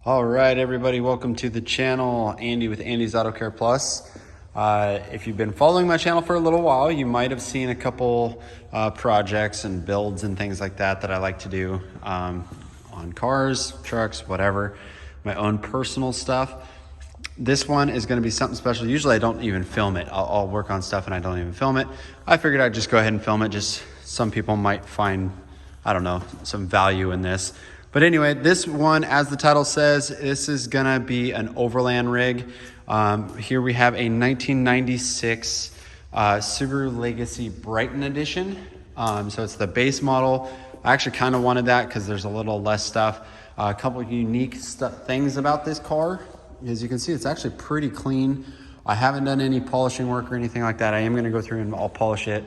All right, everybody, welcome to the channel. Andy with Andy's Auto Care Plus. If you've been following my channel for a little while, you might have seen a couple projects and builds and things like that I like to do on cars, trucks, whatever, my own personal stuff. This one is going to be something special. Usually I don't even film it. I'll work on stuff and I don't even film it. I figured I'd just go ahead and film it. Just some people might find, I don't know, some value in this. But anyway, this one, as the title says, this is gonna be an overland rig. Here we have a 1996 Subaru Legacy Brighton Edition. So it's the base model. I actually kind of wanted that because there's a little less stuff. A couple of unique things about this car. As you can see, it's actually pretty clean. I haven't done any polishing work or anything like that. I am gonna go through and I'll polish it.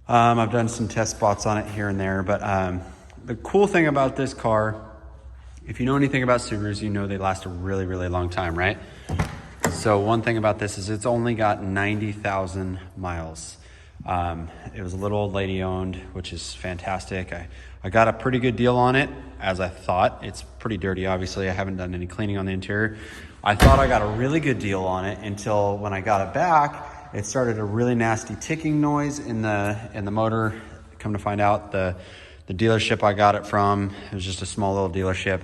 I've done some test spots on it here and there, but the cool thing about this car, if you know anything about Subarus, you know they last a really, really long time, right? So one thing about this is it's only got 90,000 miles. It was a little old lady owned, which is fantastic. I got a pretty good deal on it, as I thought. It's pretty dirty, obviously. I haven't done any cleaning on the interior. I thought I got a really good deal on it until when I got it back, it started a really nasty ticking noise in the motor. Come to find out, the dealership I got it from, it was just a small little dealership.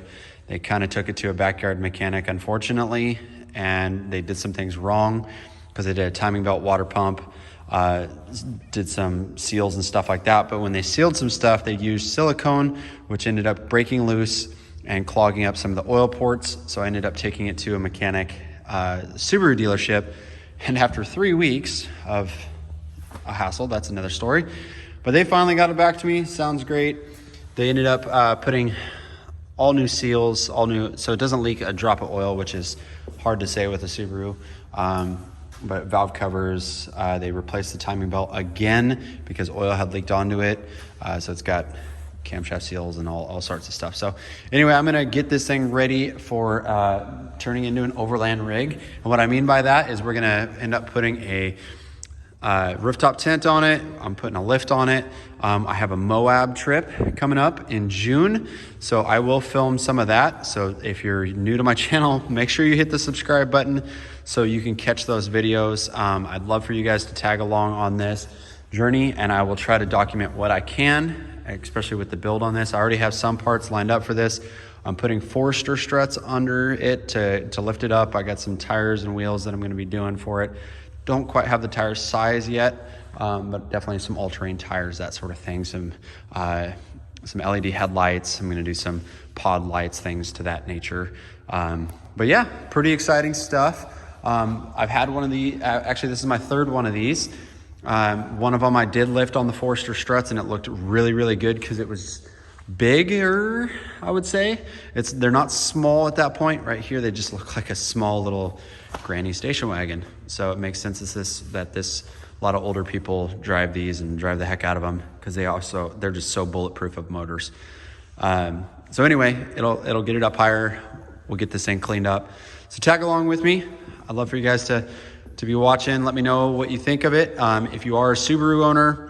They kind of took it to a backyard mechanic, unfortunately, and they did some things wrong because they did a timing belt water pump, did some seals and stuff like that. But when they sealed some stuff, they used silicone, which ended up breaking loose and clogging up some of the oil ports. So I ended up taking it to a mechanic, Subaru dealership. And after 3 weeks of a hassle, that's another story, but they finally got it back to me. Sounds great. They ended up putting all new seals, all new, so it doesn't leak a drop of oil, which is hard to say with a Subaru. But valve covers, they replaced the timing belt again because oil had leaked onto it. So it's got camshaft seals and all sorts of stuff. So anyway, I'm gonna get this thing ready for turning into an overland rig. And what I mean by that is we're gonna end up putting a rooftop tent on it. I'm putting a lift on it. I have a Moab trip coming up in June, so I will film some of that. So if you're new to my channel, make sure you hit the subscribe button so you can catch those videos. I'd love for you guys to tag along on this journey, and I will try to document what I can, especially with the build on this. I already have some parts lined up for this. I'm putting Forester struts under it to lift it up. I got some tires and wheels that I'm going to be doing for it. Don't quite have the tire size yet, but definitely some all-terrain tires, that sort of thing. Some LED headlights. I'm gonna do some pod lights, things to that nature. But yeah, pretty exciting stuff. I've had one of the, actually this is my third one of these. One of them I did lift on the Forester struts and it looked really, really good because it was bigger, I would say. They're not small at that point. Right here, they just look like a small little granny station wagon. So it makes sense that a lot of older people drive these and drive the heck out of them because they're just so bulletproof of motors. So anyway, it'll get it up higher. We'll get this thing cleaned up. So tag along with me. I'd love for you guys to be watching. Let me know what you think of it. If you are a Subaru owner,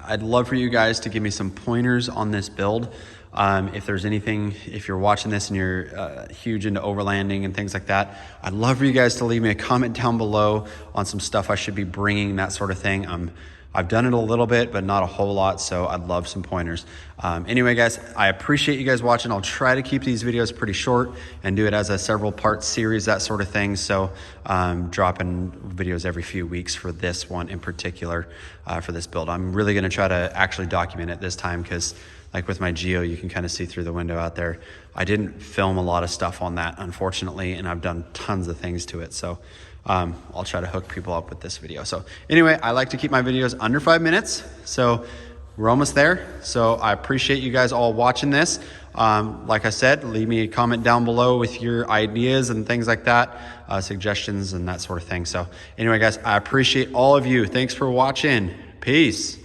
I'd love for you guys to give me some pointers on this build. If there's anything, if you're watching this and you're huge into overlanding and things like that, I'd love for you guys to leave me a comment down below on some stuff I should be bringing, that sort of thing. I've done it a little bit, but not a whole lot, so I'd love some pointers. Anyway, guys, I appreciate you guys watching. I'll try to keep these videos pretty short and do it as a several part series, that sort of thing. So dropping videos every few weeks for this one in particular, for this build. I'm really gonna try to actually document it this time because like with my Geo, you can kind of see through the window out there. I didn't film a lot of stuff on that, unfortunately, and I've done tons of things to it. So I'll try to hook people up with this video. So anyway, I like to keep my videos under 5 minutes. So we're almost there. So I appreciate you guys all watching this. Like I said, leave me a comment down below with your ideas and things like that, suggestions and that sort of thing. So anyway, guys, I appreciate all of you. Thanks for watching. Peace.